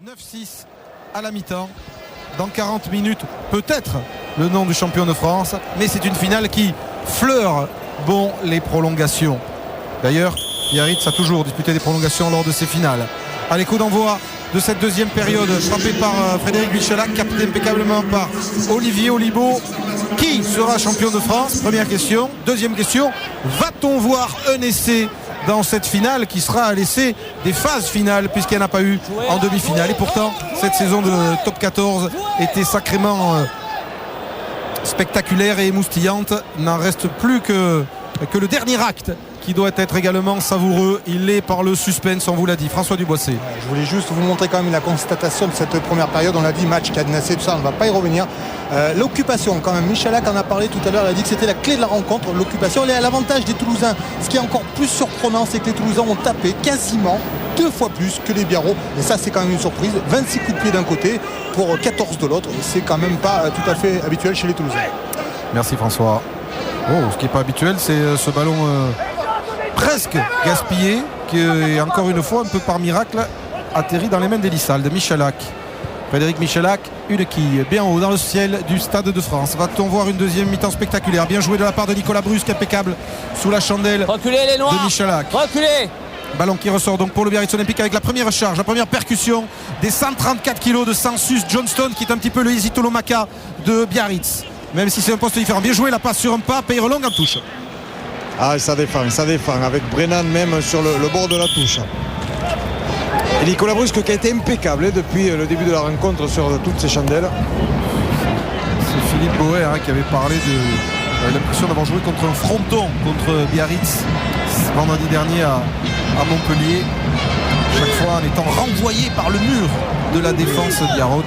9-6 à la mi-temps. Dans 40 minutes, peut-être le nom du champion de France, mais c'est une finale qui fleure les prolongations. D'ailleurs, Biarritz a toujours disputé des prolongations lors de ces finales. Allez, coup d'envoi de cette deuxième période, frappé par Frédéric Michalak, capté impeccablement par Olivier Olibo. Qui sera champion de France? Première question. Deuxième question, va-t-on voir un essai dans cette finale qui sera à l'essai des phases finales, puisqu'il n'y en a pas eu en demi-finale? Et pourtant, cette saison de top 14 était sacrément spectaculaire et émoustillante. N'en reste plus que le dernier acte qui doit être également savoureux. Il est par le suspense, on vous l'a dit. François Duboissé. Je voulais juste vous montrer quand même la constatation de cette première période. On l'a dit, match cadenassé, tout ça, on ne va pas y revenir. L'occupation quand même, Michalak en a parlé tout à l'heure, il a dit que c'était la clé de la rencontre, l'occupation. Elle est à l'avantage des Toulousains. Ce qui est encore plus surprenant, c'est que les Toulousains ont tapé quasiment 2 fois plus que les Biarros, et ça c'est quand même une surprise. 26 coups de pied d'un côté pour 14 de l'autre, c'est quand même pas tout à fait habituel chez les Toulousains. Merci François. Ce qui n'est pas habituel, c'est ce ballon presque gaspillé qui, encore une fois, un peu par miracle, atterrit dans les mains d'Elissalde. Michalak, Frédéric Michalak, une quille bien haut dans le ciel du Stade de France. Va-t-on voir une deuxième mi-temps spectaculaire? Bien joué de la part de Nicolas Brusque, impeccable sous la chandelle. Reculez les Noirs, de Michalak. Reculez. Ballon qui ressort donc pour le Biarritz Olympique avec la première charge, la première percussion des 134 kg de Sensus Johnston, qui est un petit peu le Easy Tolomaka de Biarritz, même si c'est un poste différent. Bien joué, la passe sur un pas, Peyrelong en touche. Ah, ça défend avec Brennan même sur le bord de la touche. Et Nicolas Brusque qui a été impeccable depuis le début de la rencontre sur toutes ces chandelles. C'est Philippe Boer qui avait parlé de l'impression d'avoir joué contre un fronton contre Biarritz vendredi dernier à Montpellier. Chaque fois en étant renvoyé par le mur de la défense Biarrot.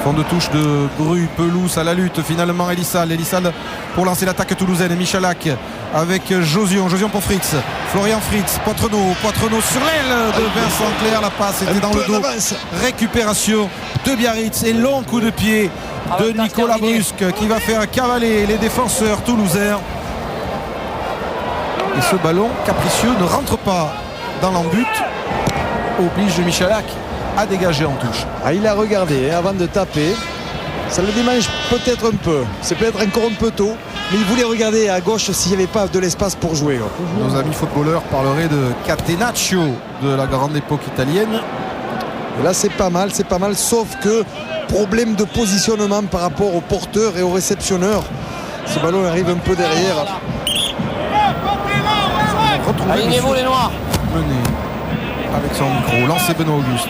Fond de touche de Bru, pelouse à la lutte. Finalement Elissalde pour lancer l'attaque toulousaine. Et Michalak avec Josion pour Fritz. Florian Fritz, Poitrenaud sur l'aile de Vincent Clerc. La passe était dans le dos. Récupération de Biarritz et long coup de pied de Nicolas Brusque qui va faire cavaler les défenseurs toulousains. Et ce ballon capricieux ne rentre pas dans l'embut, oblige Michalak à dégager en touche. Il a regardé avant de taper. Ça le démange peut-être un peu. C'est peut-être encore un peu tôt, mais il voulait regarder à gauche s'il n'y avait pas de l'espace pour jouer. Nos amis footballeurs parleraient de Catenaccio de la grande époque italienne. Et là c'est pas mal, sauf que problème de positionnement par rapport au porteur et au réceptionneur. Ce ballon arrive un peu derrière. Alignez-vous les Noirs. Mené avec son micro, lancé Benoît Auguste.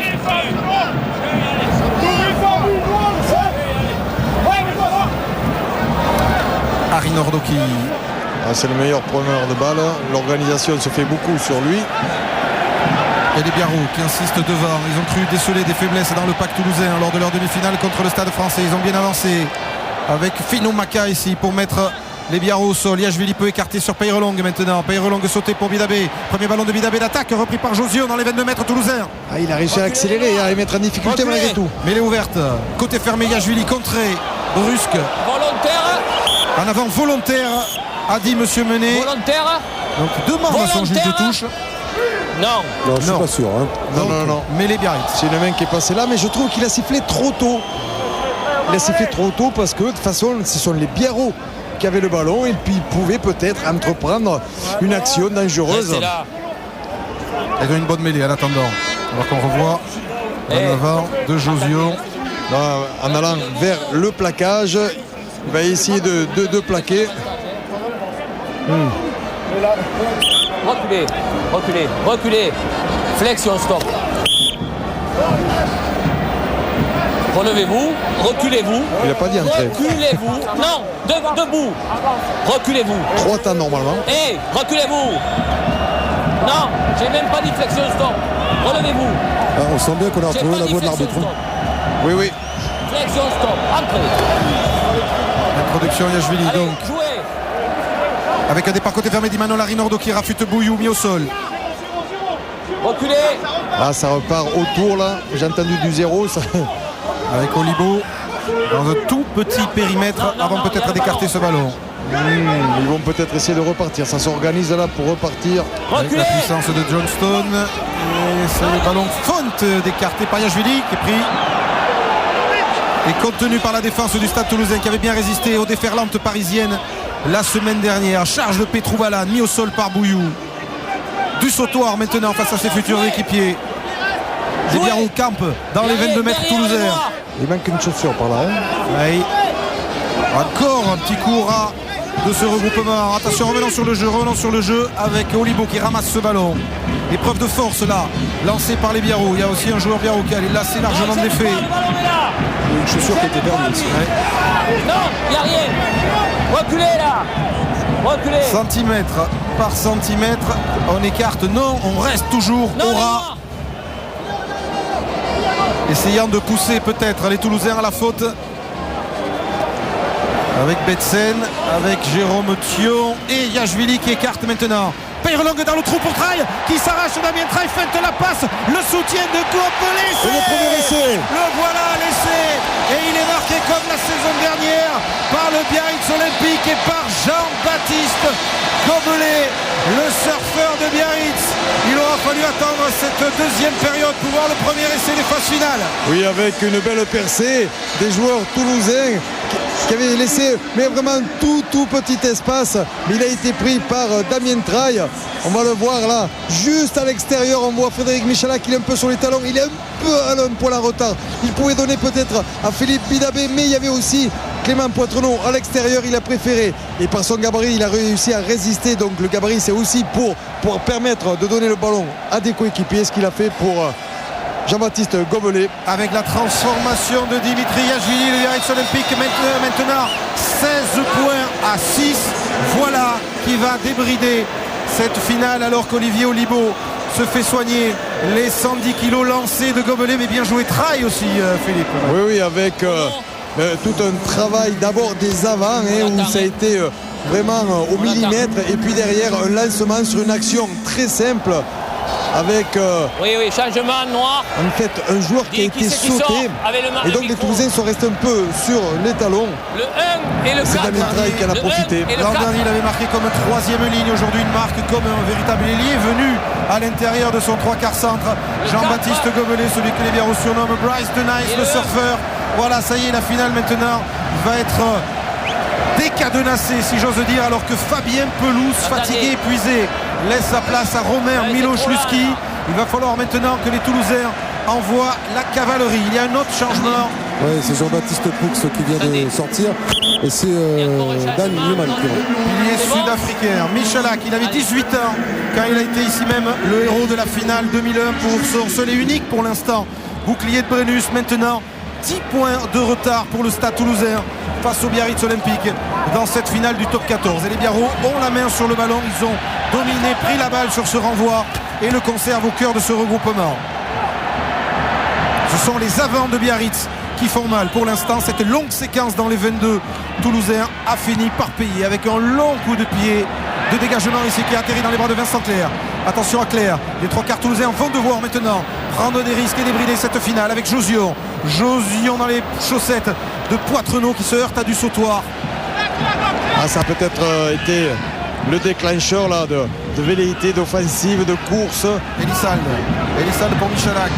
Harry Nordoki. C'est le meilleur preneur de balle. L'organisation se fait beaucoup sur lui. Et les Biarros qui insistent devant. Ils ont cru déceler des faiblesses dans le pack toulousain lors de leur demi-finale contre le Stade français. Ils ont bien avancé avec Fino Maka ici pour mettre les Biarros au sol. Yachvili peut écarter sur Peyrelong maintenant. Peyrelong sauté pour Bidabé. Premier ballon de Bidabé d'attaque repris par Josion dans les 22 mètres toulousains. Il a réussi à accélérer et à les mettre en difficulté malgré tout. Mais elle est ouverte. Côté fermé, Yachvili contré. Brusque. Volontaire. En avant volontaire, a dit Monsieur Menet. Volontaire. Donc demande à son juge de touche. Non, je suis pas sûr. Non. Mais les Biarritz. C'est une main qui est passée là, mais je trouve qu'il a sifflé trop tôt. Il a sifflé trop tôt parce que de toute façon, ce sont les Biarros qui avaient le ballon et puis ils pouvaient peut-être entreprendre une action dangereuse. Il y a une bonne mêlée en attendant. Alors qu'on revoit en avant de Josion. En allant vers le plaquage, il va essayer de plaquer. Reculez. Flexion, stop. Relevez-vous, reculez-vous. Il n'a pas dit entrer. Reculez-vous. Non, debout. Reculez-vous. 3 temps normalement. Reculez-vous. Non, j'ai même pas dit flexion, stop. Relevez-vous. On sent bien qu'on a retrouvé la voie de l'arbitre. Oui. Flexion, stop. Entrez. Introduction Yachvili donc. Jouez. Avec un départ côté fermé d'Imanol Arinordo qui rafute Bouillou mis au sol. Reculez. Ça repart autour là. J'ai entendu du 0. Avec Olibo dans un tout petit périmètre avant peut-être d'écarter ce ballon. Ils vont peut-être essayer de repartir. Ça s'organise là pour repartir. Avec la puissance de Johnston. Et c'est le ballon feinte d'écarté par Yachvili qui est pris et contenu par la défense du Stade Toulousain qui avait bien résisté aux déferlantes parisiennes la semaine dernière. Charge de Petrouvalan mis au sol par Bouillou. Du sautoir maintenant face à ses futurs équipiers. Les Biarros campent dans les 22 mètres toulousains. Il manque une chaussure par là. Oui. Encore un petit coup ras de ce regroupement. Attention, revenons sur le jeu avec Olibo qui ramasse ce ballon. Épreuve de force là, lancée par les Biarros. Il y a aussi un joueur Biarros qui est lassé largement de l'effet. Une chaussure qui était perdue aussi. Non, il n'y a rien. Reculez là. Reculez. Centimètre par centimètre, on écarte. Non, on reste toujours au ras. Essayant de pousser peut-être les Toulousains à la faute. Avec Betsen, avec Jérôme Thion et Yachvili qui écarte maintenant. Peyrelongue dans le trou pour Traille qui s'arrache. Damien Traille feinte la passe. Le soutien de Gobelé. C'est le premier essai. Le voilà l'essai. Et il est marqué comme la saison dernière par le Biarritz Olympique et par Jean-Baptiste Gobelé, le surfeur de Biarritz. Il aura fallu attendre cette deuxième période pour voir le premier essai des phases finales. Oui, avec une belle percée des joueurs toulousains qui avaient laissé mais vraiment un tout petit espace, mais il a été pris par Damien Traille. On va le voir là, juste à l'extérieur. On voit Frédéric Michalak, il est un peu sur les talons, il est un poil en retard. Il pouvait donner peut-être à Philippe Bidabé, mais il y avait aussi Clément Poitrenaud à l'extérieur. Il a préféré, et par son gabarit il a réussi à résister. Donc le gabarit c'est aussi pour permettre de donner le ballon à des coéquipiers, ce qu'il a fait pour Jean-Baptiste Gobelé. Avec la transformation de Dimitri Yachvili, le Biarritz Olympique maintenant 16 points à 6. Voilà qui va débrider cette finale alors qu'Olivier Olibo se fait soigner les 110 kilos lancés de Gobelé, mais bien joué Traille aussi, Philippe. Oui, avec tout un travail d'abord des avants où ça a été vraiment au millimètre, et puis derrière un lancement sur une action très simple avec oui, changement noir. en fait un joueur qui a été sauté, et donc les Toulousains sont restés un peu sur les talons. Le 1 et le 4. C'est Damien Traille qui en a profité. L'an dernier il avait marqué comme troisième ligne, aujourd'hui il marque comme un véritable ailier venu à l'intérieur de son 3/4 centre. Jean-Baptiste Gobelé, celui que les Biarros surnomment Bryce de Nice, le surfeur. Voilà, ça y est, la finale maintenant va être décadenassée, si j'ose dire, alors que Fabien Pelouse, fatigué, épuisé, laisse sa place à Romain Miloš-Luski. Il va falloir maintenant que les Toulousains envoient la cavalerie. Il y a un autre changement. Oui, c'est Jean-Baptiste Poux qui vient de sortir, et c'est Dan Newman qui rentre. Pilier sud-africain, Michalak, il avait 18 ans quand il a été ici même le héros de la finale 2001 pour son seul et unique pour l'instant bouclier de Brennus. Maintenant 10 points de retard pour le Stade Toulousain face au Biarritz Olympique dans cette finale du top 14. Et les Biarros ont la main sur le ballon, ils ont dominé, pris la balle sur ce renvoi et le conservent au cœur de ce regroupement. Ce sont les avants de Biarritz qui font mal. Pour l'instant, cette longue séquence dans les 22 Toulousains a fini par payer avec un long coup de pied de dégagement ici qui a atterri dans les bras de Vincent Clerc. Attention à Clerc, les 3/4 Toulousains vont devoir maintenant prendre des risques et débrider cette finale avec Josion dans les chaussettes de Poitrenaud qui se heurte à du sautoir. Ça a peut-être été le déclencheur là, de velléité, d'offensive, de course. Elissalde pour Michalak.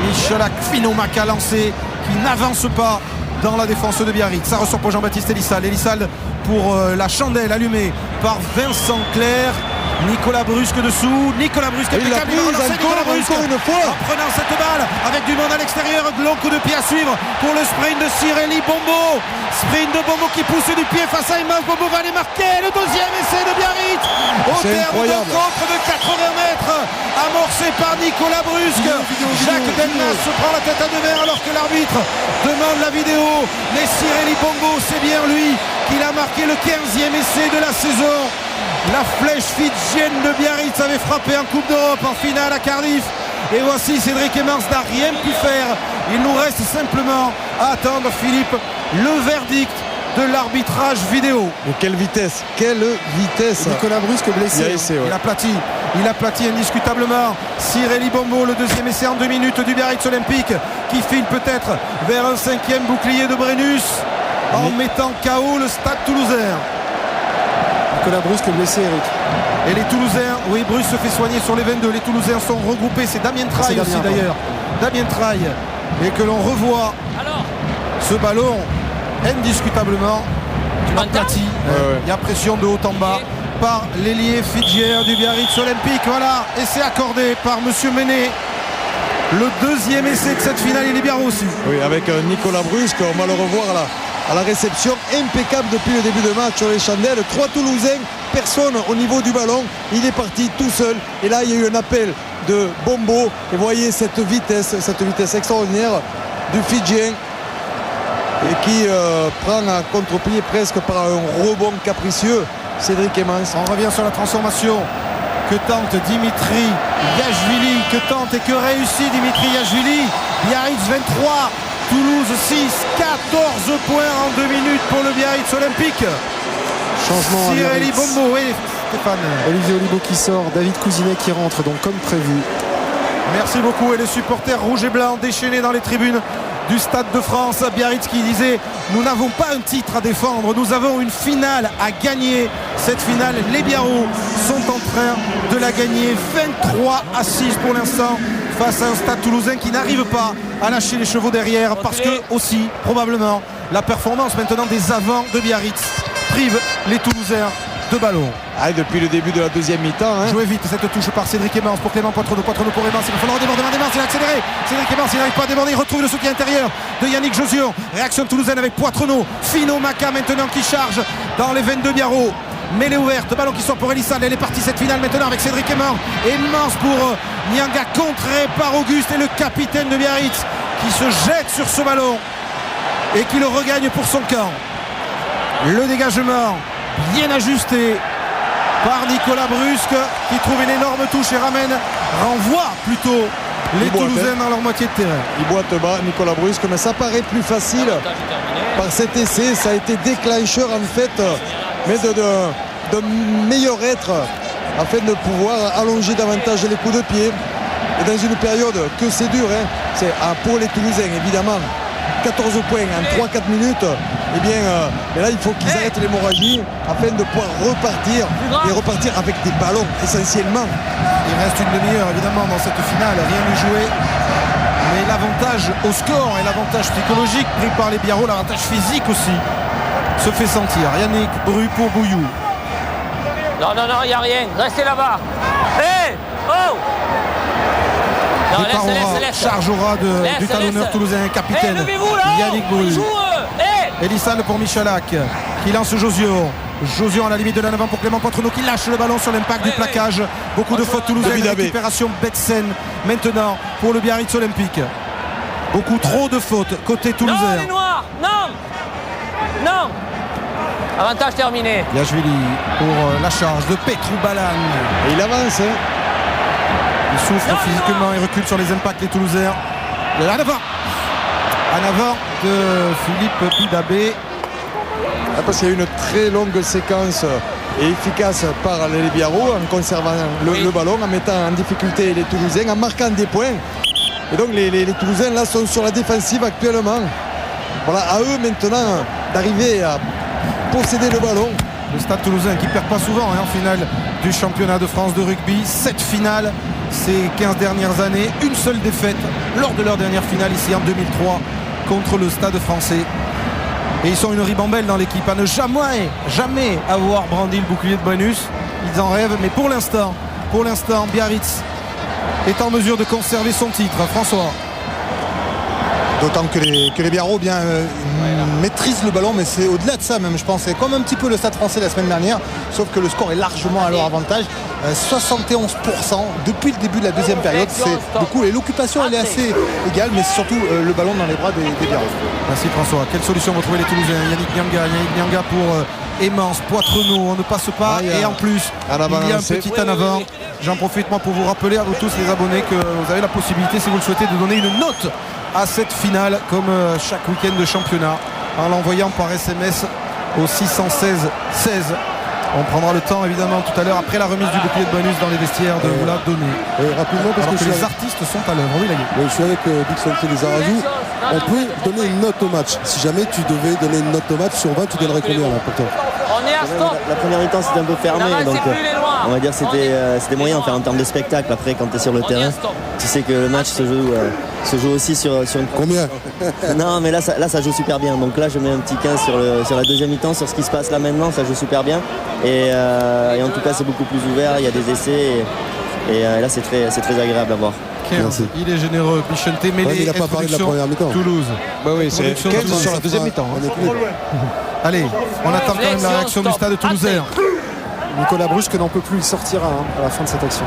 Michalak, Finomaca lancé, qui n'avance pas dans la défense de Biarritz. Ça ressort pour Jean-Baptiste Elissalde. Elissalde pour la chandelle allumée par Vincent Clerc. Nicolas Brusque dessous. Nicolas Brusque impeccable. Encore une fois. En prenant cette balle avec du monde à l'extérieur. Long coup de pied à suivre pour le sprint de Cirelli Bombo. Sprint de Bombo qui pousse du pied face à Imaz. Bombo va aller marquer le deuxième essai de Biarritz. Au terme d'un contre de 80 mètres amorcé par Nicolas Brusque. Jacques Delmas se prend la tête à devers alors que l'arbitre demande la vidéo. Mais Cirelli Bombo, c'est bien lui qui a marqué le 15e essai de la saison. La flèche fidjienne de Biarritz avait frappé en Coupe d'Europe en finale à Cardiff. Et voici Cédric Emmers n'a rien pu faire. Il nous reste simplement à attendre, Philippe, le verdict de l'arbitrage vidéo. Et quelle vitesse Nicolas Brusque blessé. Il aplatit indiscutablement Cirelli Bombo, le deuxième essai en 2 minutes du Biarritz Olympique qui file peut-être vers un 5e bouclier de Brennus en mettant KO le Stade Toulousain. Nicolas Brusque est blessé, Eric. Et les Toulousains, oui, Bruce se fait soigner sur les 22. Les Toulousains sont regroupés. C'est Damien Traille aussi d'ailleurs. Damien Traille. Et que l'on revoit ce ballon indiscutablement aplati. Il y a pression de haut en bas par l'ailier fidjier du Biarritz Olympique. Voilà. Et c'est accordé par Monsieur Méné. Le deuxième essai de cette finale, il est bien reçu. Oui, avec Nicolas Brusque, on va le revoir là. À la réception, impeccable depuis le début de match sur les chandelles. 3 Toulousains, personne au niveau du ballon. Il est parti tout seul. Et là, il y a eu un appel de Bombo. Et vous voyez cette vitesse extraordinaire du Fidjien. Et qui prend à contre-pied presque par un rebond capricieux. Cédric Emmens. On revient sur la transformation que tente Dimitri Yachvili, que tente et que réussit Dimitri Yachvili. Biarritz 23, Toulouse 6, 14 points en 2 minutes pour le Biarritz Olympique. Changement à Cirelli Biarritz. Bombo, oui Stéphane. Olivier Olibo qui sort, David Cousinet qui rentre, donc comme prévu. Merci beaucoup. Et les supporters rouges et blancs déchaînés dans les tribunes du Stade de France. Biarritz qui disait: nous n'avons pas un titre à défendre, nous avons une finale à gagner. Cette finale, les Biarros sont en train de la gagner 23-6 pour l'instant face à un Stade Toulousain qui n'arrive pas à lâcher les chevaux derrière, parce que aussi probablement la performance maintenant des avants de Biarritz prive les Toulousains de ballon. Depuis le début de la deuxième mi-temps. Jouez vite cette touche par Cédric Emmens pour Clément Poitrenaud. Poitrenaud pour Emmens. Il va falloir déborder. Emmens, il a accéléré. Cédric Emmens, il n'arrive pas à déborder. Il retrouve le soutien intérieur de Yannick Josion. Réaction toulousaine avec Poitrenaud. Fino Maka maintenant qui charge dans les 22 Biarros. Mêlée ouverte, ballon qui sort pour Elissal. Elle est partie cette finale maintenant avec Cédric Emmens. Emmens pour Nyanga, contré par Auguste, et le capitaine de Biarritz qui se jette sur ce ballon et qui le regagne pour son camp. Le dégagement bien ajusté par Nicolas Brusque qui trouve une énorme touche et renvoie plutôt les Toulousains dans leur moitié de terrain. Il boite bas Nicolas Brusque, mais ça paraît plus facile par cet essai. Ça a été déclencheur en fait, mais de meilleur être afin de pouvoir allonger davantage les coups de pied. Et dans une période que c'est dur, c'est pour les Toulousains évidemment. 14 points en 3-4 minutes, et bien mais là il faut qu'ils arrêtent l'hémorragie afin de pouvoir repartir avec des ballons essentiellement. Il reste une demi-heure évidemment dans cette finale, rien n'est joué, mais l'avantage au score et l'avantage psychologique pris par les Biarros, l'avantage physique aussi se fait sentir. Yannick Bru pour Bouillou. Non, il n'y a rien, restez là-bas. Hé, oh. Non, laisse. Chargera du talonneur toulousain, capitaine Yannick Bru. Elissal pour Michalak qui lance Josion. Josion à la limite de la 9 pour Clément Poitrenaud qui lâche le ballon sur l'impact du plaquage. Beaucoup de fautes toulousaines. Récupération Betsen maintenant pour le Biarritz Olympique. Beaucoup trop de fautes côté toulousain. Non, les noirs, non. Avantage terminé. Yachvili pour la charge de Petrou Balan. Et il avance. Il souffre physiquement, il recule sur les impacts les Toulousains. En avant de Philippe Bidabé. Parce qu'il y a eu une très longue séquence et efficace par les Biarros en conservant le ballon, en mettant en difficulté les Toulousains, en marquant des points. Et donc les Toulousains là sont sur la défensive actuellement. Voilà, à eux maintenant d'arriver à posséder le ballon. Le Stade Toulousain qui ne perd pas souvent en finale du championnat de France de rugby. 7 finales ces 15 dernières années. Une seule défaite lors de leur dernière finale ici en 2003 contre le Stade français. Et ils sont une ribambelle dans l'équipe à ne jamais avoir brandi le bouclier de bonus. Ils en rêvent, mais pour l'instant Biarritz est en mesure de conserver son titre. François. D'autant que les Biarros maîtrisent le ballon, mais c'est au-delà de ça même, je pense. C'est comme un petit peu le Stade français la semaine dernière, sauf que le score est largement à leur avantage. 71% depuis le début de la deuxième période. C'est beaucoup. Et l'occupation elle est assez égale, mais c'est surtout le ballon dans les bras des Biarros. Merci François. Quelle solution vont trouver les Toulousains? Yannick Nyanga pour Emmens, Poitrenaud, on ne passe pas. Et en plus, il y a un petit en avant. J'en profite moi pour vous rappeler à vous tous les abonnés que vous avez la possibilité, si vous le souhaitez, de donner une note à cette finale comme chaque week-end de championnat en l'envoyant par SMS au 616 16. On prendra le temps évidemment tout à l'heure après la remise du bouclier de bonus dans les vestiaires de vous la donner. Rapidement parce que les artistes sont à l'œuvre. Oui, je suis avec Dixon Télézarazou. On peut donner une note au match. Si jamais tu devais donner une note au match sur 20, tu donnerais combien là pour toi? On est à stop. La première mi-temps c'était un peu fermé, Navas, donc c'est plus les loin. on va dire c'était moyen en termes de spectacle. Après quand tu es sur le terrain, tu sais que le match se joue aussi sur une... Combien? Non mais là ça joue super bien. Donc là je mets un petit 15 sur la deuxième mi-temps, sur ce qui se passe là maintenant, ça joue super bien. Et en tout cas c'est beaucoup plus ouvert, il y a des essais et là c'est très agréable à voir. 15, il est généreux, Bichente, mais il n'a pas parlé de la première mi-temps. Toulouse. Bah oui, c'est 15 sur la deuxième mi-temps. Allez, on attend quand même la réaction du stade toulousain. Nicolas Brusque n'en peut plus, il sortira à la fin de cette action.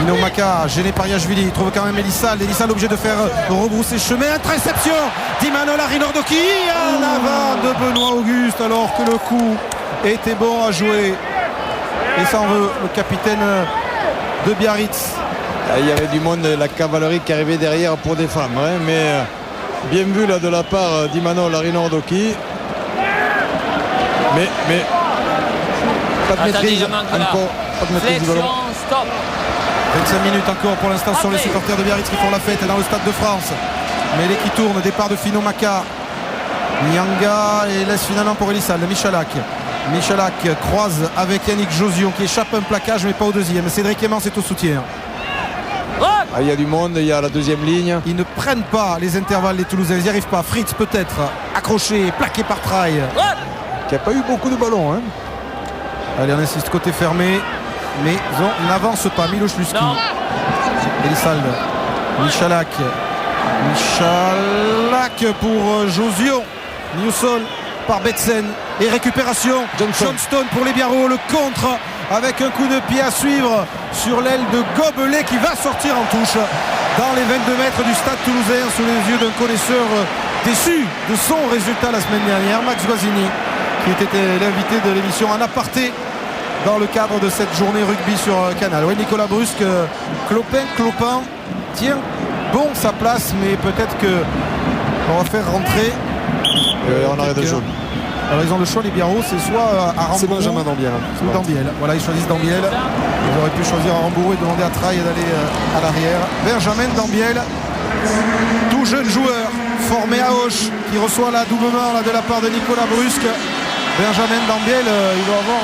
Vino Maka, gêné par Yachvili, il trouve quand même Elissal. Elissal obligé de faire rebrousser chemin. Interception d'Imanol Arinordoki en avant de Benoît Auguste alors que le coup était bon à jouer. Et ça en veut le capitaine de Biarritz. Il y avait du monde, la cavalerie qui arrivait derrière pour défendre, hein, mais bien vu là de la part d'Imanol Arinordoki. Mais pas de maîtrise encore, pas de maîtrise du ballon. Stop. 25 minutes encore pour l'instant sur les supporters de Biarritz qui font la fête dans le Stade de France. Mêlée qui tourne, départ de Fino Maka. Nyanga et laisse finalement pour Elissal, Michalak. Michalak croise avec Yannick Josion qui échappe un plaquage mais pas au deuxième. Cédric Aimant est au soutien. Il y a du monde, il y a la deuxième ligne. Ils ne prennent pas les intervalles des Toulousains, ils n'y arrivent pas. Fritz peut-être accroché, plaqué par Traille. Qui n'a pas eu beaucoup de ballons. Hein. Allez, on insiste côté fermé, mais on n'avance pas. Miloš Luski, Elissal, Michalak pour Josion, Newsol par Betsen et récupération Johnston pour les Biarros, le contre avec un coup de pied à suivre sur l'aile de Gobelet qui va sortir en touche dans les 22 mètres du stade toulousain sous les yeux d'un connaisseur déçu de son résultat la semaine dernière, Max Guazzini, qui était l'invité de l'émission en aparté dans le cadre de cette journée rugby sur Canal. Oui, Nicolas Brusque, Clopin tient bon sa place, mais peut-être que on va faire rentrer on arrête de jaune. Alors ils ont le choix, les Biarros, c'est soit à Rambourg, C'est Benjamin Dambiel. ou Dambiel. Voilà, ils choisissent Dambiel. Ils auraient pu choisir à Rambourg et demander à Traille d'aller à l'arrière. Benjamin Dambiel, tout jeune joueur, formé à Auch, qui reçoit la double main là, de la part de Nicolas Brusque. Benjamin Dambiel, il doit avoir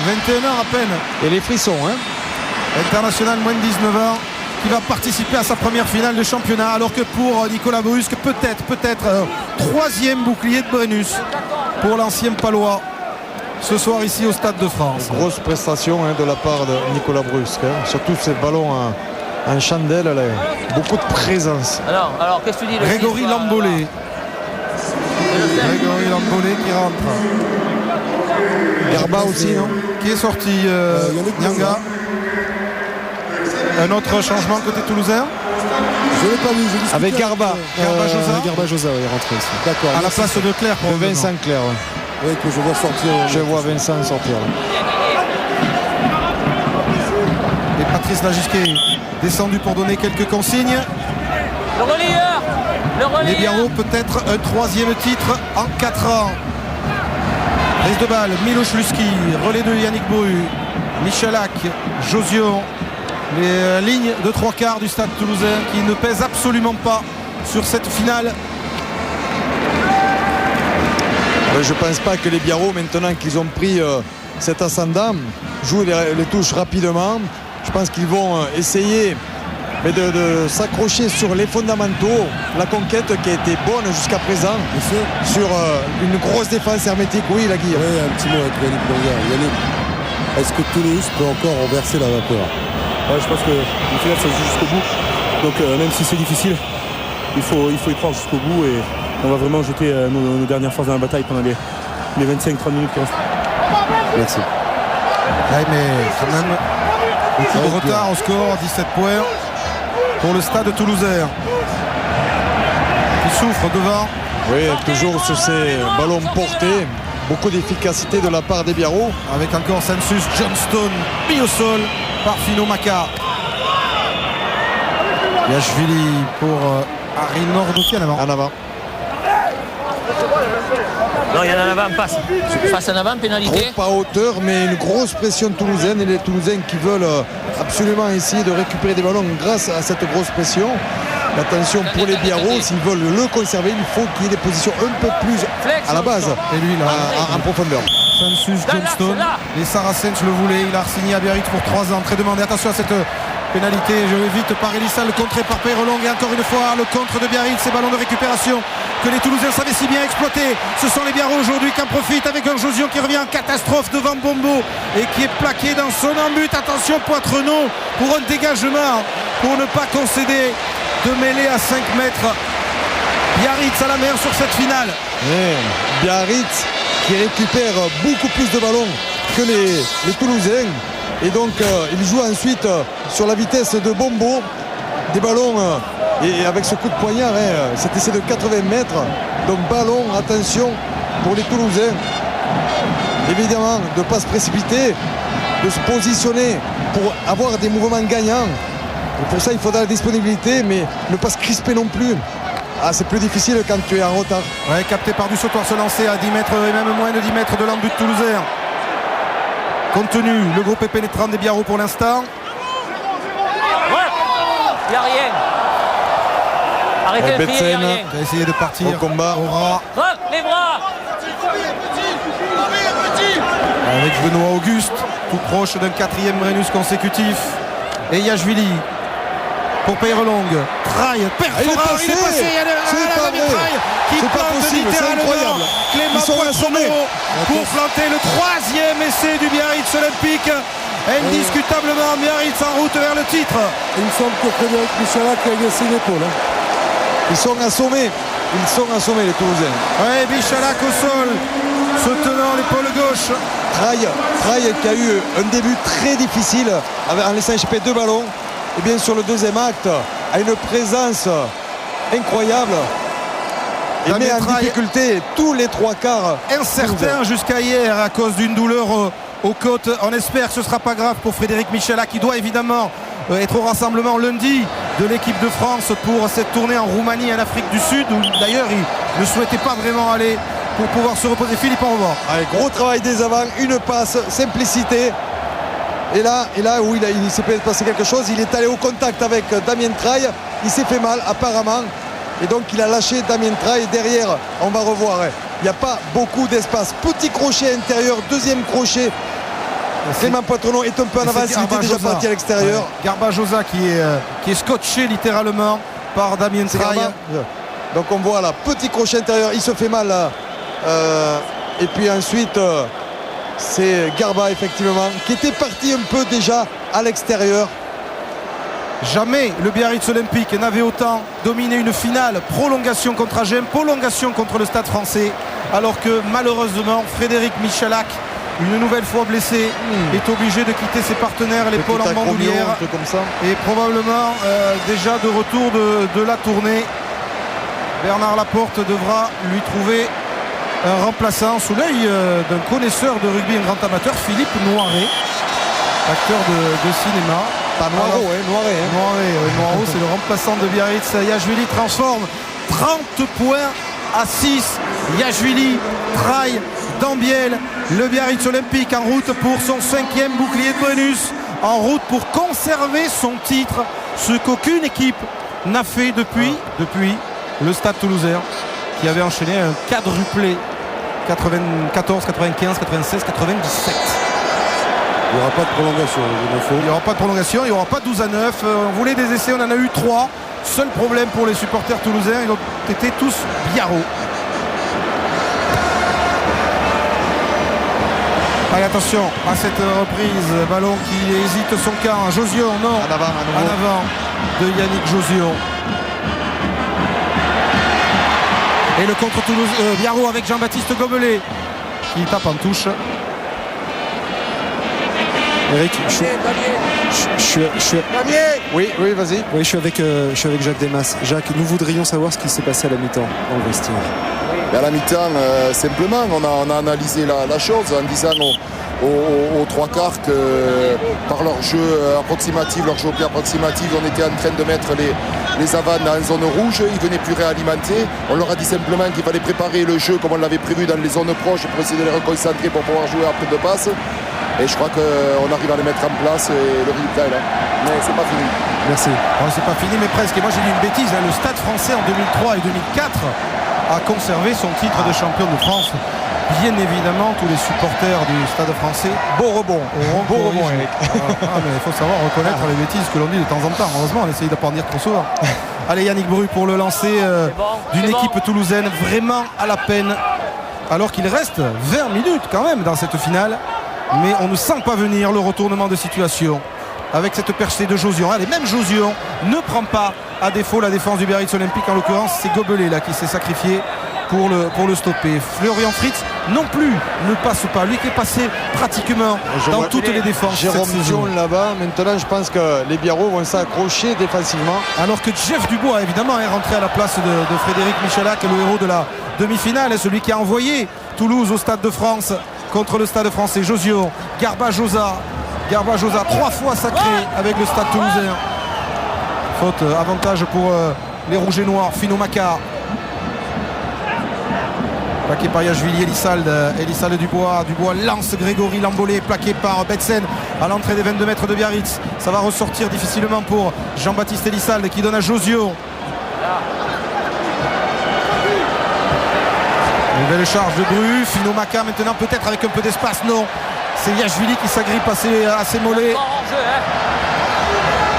21 ans à peine. Et les frissons, hein. International moins de 19 ans, qui va participer à sa première finale de championnat, alors que pour Nicolas Brusque, peut-être troisième bouclier de Brennus pour l'ancien Palois ce soir ici au Stade de France. Grosse prestation de la part de Nicolas Brusque, hein. Surtout ces ballons en chandelle, là. Beaucoup de présence. Alors qu'est-ce que tu dis Grégory Lambolé. Grégory Lambolé qui rentre. Garba aussi, non? Qui est sorti Nyanga. Un autre changement côté toulousain. Je l'ai pas vu, je discutais avec Garba. Garba Josa est rentré ici. D'accord. À la place de Claire pour Vincent Clair. Oui, que je vois sortir. Je vois Vincent sortir. Et Patrice Lagisquet descendu pour donner quelques consignes. Le relayeur. Les Biarros peut-être un troisième titre en 4 ans. Prise de balle, Miloš Luski, relais de Yannick Bru, Michalak, Josion. Les lignes de 3/4 du stade toulousain qui ne pèsent absolument pas sur cette finale. Je ne pense pas que les Biarros, maintenant qu'ils ont pris cet ascendant, jouent les touches rapidement. Je pense qu'ils vont essayer de s'accrocher sur les fondamentaux. La conquête qui a été bonne jusqu'à présent sur une grosse défense hermétique. Oui, la Guille. Oui, un petit mot avec Yannick Berger. Yannick, est-ce que Toulouse peut encore renverser la vapeur? Ouais, je pense que le final ça se joue jusqu'au bout. Donc même si c'est difficile, il faut y croire jusqu'au bout et on va vraiment jeter nos dernières forces dans la bataille pendant les 25-30 minutes qui restent. Merci. Ouais, mais quand même beaucoup de retard au score, 17 points pour le stade toulousain qui souffre devant. Oui, toujours sur ces ballons portés. Beaucoup d'efficacité de la part des Biarros. Avec encore Sensus, Johnston, mis au sol par Fino Maka. Yachvili pour Arinordoki en avant. En avant. Non, il y en a en avant, passe. Passe en avant, pénalité. Trop à hauteur, mais une grosse pression toulousaine. Et les Toulousains qui veulent absolument essayer de récupérer des ballons grâce à cette grosse pression. Attention pour les Biarros, s'ils veulent le conserver, il faut qu'il y ait des positions un peu plus à la base, Et lui là, en profondeur. Francis Johnston. là. Les Saracens le voulaient. Il a signé à Biarritz pour 3 ans. Très demandé. Attention à cette pénalité. Je vais vite par Elissa. Le contré par Peyrelong. Et encore une fois, le contre de Biarritz. Ces ballons de récupération que les Toulousains savaient si bien exploiter. Ce sont les Biarros aujourd'hui qui en profitent avec un Josion qui revient en catastrophe devant Bombo et qui est plaqué dans son embut. Attention, Poitrenon pour un dégagement pour ne pas concéder de mêlée à 5 mètres. Biarritz à la mer sur cette finale. Biarritz qui récupère beaucoup plus de ballons que les Toulousains. Et donc il joue ensuite sur la vitesse de Bombo. Des ballons et avec ce coup de poignard, cet essai de 80 mètres. Donc ballon, attention pour les Toulousains. Évidemment, de ne pas se précipiter, de se positionner pour avoir des mouvements gagnants. Et pour ça, il faudra la disponibilité, mais ne pas se crisper non plus. Ah, c'est plus difficile quand tu es en retard. Ouais, capté par du sautoir se lancer à 10 mètres et même moins de 10 mètres de l'embut toulousain. Contenu, le groupe est pénétrant des Biarros pour l'instant. Il n'y a rien. Arrêtez de crier, il n'y a rien. Qui a essayé de partir au combat. Hop, les bras. Avec Benoît Auguste, tout proche d'un 4e Brennus consécutif. Et Yachvili pour Peyrelong. Traille, perforant, il est passé. Il y a la mitraille qui plante littéralement Clément Poitrenon pour planter le 3e essai du Biarritz Olympique. Indiscutablement Biarritz en route vers le titre. Il me semble que Frédéric Michalak a agressé l'épaule. Ils sont assommés. Ils sont assommés les Toulousains. Ouais, Michalak au sol, se tenant l'épaule gauche. Traille qui a eu un début très difficile en laissant échapper 2 ballons. Et bien sur le deuxième acte, a une présence incroyable. Et met en difficulté tous les 3 quarts. Incertain jusqu'à hier à cause d'une douleur aux côtes. On espère que ce ne sera pas grave pour Frédéric Michalak qui doit évidemment être au rassemblement lundi de l'équipe de France pour cette tournée en Roumanie et en Afrique du Sud où d'ailleurs il ne souhaitait pas vraiment aller pour pouvoir se reposer. Philippe, au revoir. Allez, gros travail des avants, une passe, simplicité. Et là où il s'est passé quelque chose, il est allé au contact avec Damien Traille. Il s'est fait mal apparemment. Et donc il a lâché Damien Traille. Derrière, on va revoir. Il n'y a pas beaucoup d'espace. Petit crochet intérieur, deuxième crochet. Clément Poitrenon est un peu en avance, il était déjà parti à l'extérieur. Ouais. Garbajosa qui est scotché littéralement par Damien Traille. Donc on voit là, petit crochet intérieur, il se fait mal. Et puis ensuite, c'est Garba effectivement, qui était parti un peu déjà à l'extérieur. Jamais le Biarritz Olympique n'avait autant dominé une finale. Prolongation contre Agen, prolongation contre le Stade Français. Alors que malheureusement, Frédéric Michalak, une nouvelle fois blessé, est obligé de quitter ses partenaires l'épaule en bandoulière. Et probablement déjà de retour de la tournée. Bernard Laporte devra lui trouver un remplaçant sous l'œil d'un connaisseur de rugby, un grand amateur, Philippe Noiret, acteur de cinéma. Pas Noireau, Noireau, c'est le remplaçant de Biarritz. Yachvili transforme 30 points à 6. Yachvili, Traille, Dambiel. Le Biarritz Olympique en route pour son 5e bouclier de bonus. En route pour conserver son titre. Ce qu'aucune équipe n'a fait depuis le Stade Toulousain qui avait enchaîné un quadruplé 94, 95, 96, 97. Il n'y aura pas de prolongation, il n'y aura pas de prolongation, il n'y aura pas 12 à 9. On voulait des essais, on en a eu 3. Seul problème pour les supporters toulousains, ils ont été tous Biarros. Allez, attention à cette reprise, ballon qui hésite son camp. Josion, non, en avant de Yannick Josion. Et le contre Toulouse, Biarros avec Jean-Baptiste Gobelet qui tape en touche. Eric, Oui, vas-y. Oui, je suis avec Jacques Desmas. Jacques, nous voudrions savoir ce qui s'est passé à la mi-temps dans le vestiaire. Et à la mi-temps, simplement, on a analysé la chose en disant aux 3 quarts que par leur jeu approximatif, leur jeu au pied approximatif, on était en train de mettre les avants dans une zone rouge, ils ne venaient plus réalimenter. On leur a dit simplement qu'il fallait préparer le jeu comme on l'avait prévu dans les zones proches pour essayer de les reconcentrer pour pouvoir jouer après 2 passes. Et je crois qu'on arrive à les mettre en place et le résultat est là. Mais c'est pas fini. Merci. Oh, c'est pas fini mais presque. Et moi j'ai dit une bêtise, le Stade Français en 2003 et 2004 à conserver son titre de champion de France. Bien évidemment, tous les supporters du Stade français. Beau rebond, Eric. Mais il faut savoir reconnaître les bêtises que l'on dit de temps en temps. Heureusement, on essaye de ne pas en dire trop souvent. Allez, Yannick Bru pour le lancer d'une équipe toulousaine vraiment à la peine. Alors qu'il reste 20 minutes quand même dans cette finale. Mais on ne sent pas venir le retournement de situation. Avec cette percée de Josion. Allez, même Josion ne prend pas à défaut la défense du Biarritz Olympique. En l'occurrence, c'est Gobelet là qui s'est sacrifié pour le stopper. Florian Fritz non plus ne passe pas. Lui qui est passé pratiquement dans toutes les défenses. Jérôme Dion là-bas. Maintenant, je pense que les Biarros vont s'accrocher défensivement. Alors que Jeff Dubois, évidemment, est rentré à la place de Frédéric Michalak, le héros de la demi-finale. Celui qui a envoyé Toulouse au Stade de France contre le Stade français. Josion, Garbajosa, 3 fois sacré avec le Stade toulousain. Faute, avantage pour les Rouges et Noirs. Fino Maca. Plaqué par Yachvili, Elissalde Dubois lance Grégory Lambolé, plaqué par Betsen à l'entrée des 22 mètres de Biarritz. Ça va ressortir difficilement pour Jean-Baptiste Elissalde qui donne à Josio. Nouvelle charge de Bru, Fino Maca maintenant peut-être avec un peu d'espace, non. C'est Yachvili qui s'agrippe à ses mollets.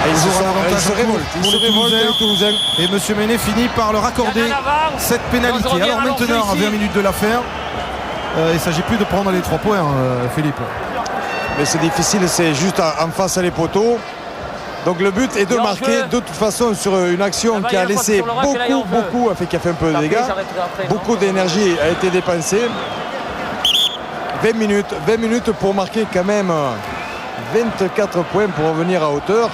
Il se révolte, les Toulousains. Et M. Ménet finit par leur accorder cette pénalité. Alors maintenant, à 20 minutes de la fin, il ne s'agit plus de prendre les 3 points, Philippe. Mais c'est difficile, c'est juste en face à les poteaux. Donc le but est de marquer de toute façon sur une action qui a laissé beaucoup, qui a fait un peu de dégâts. Beaucoup d'énergie a été dépensée. 20 minutes pour marquer quand même 24 points pour revenir à hauteur.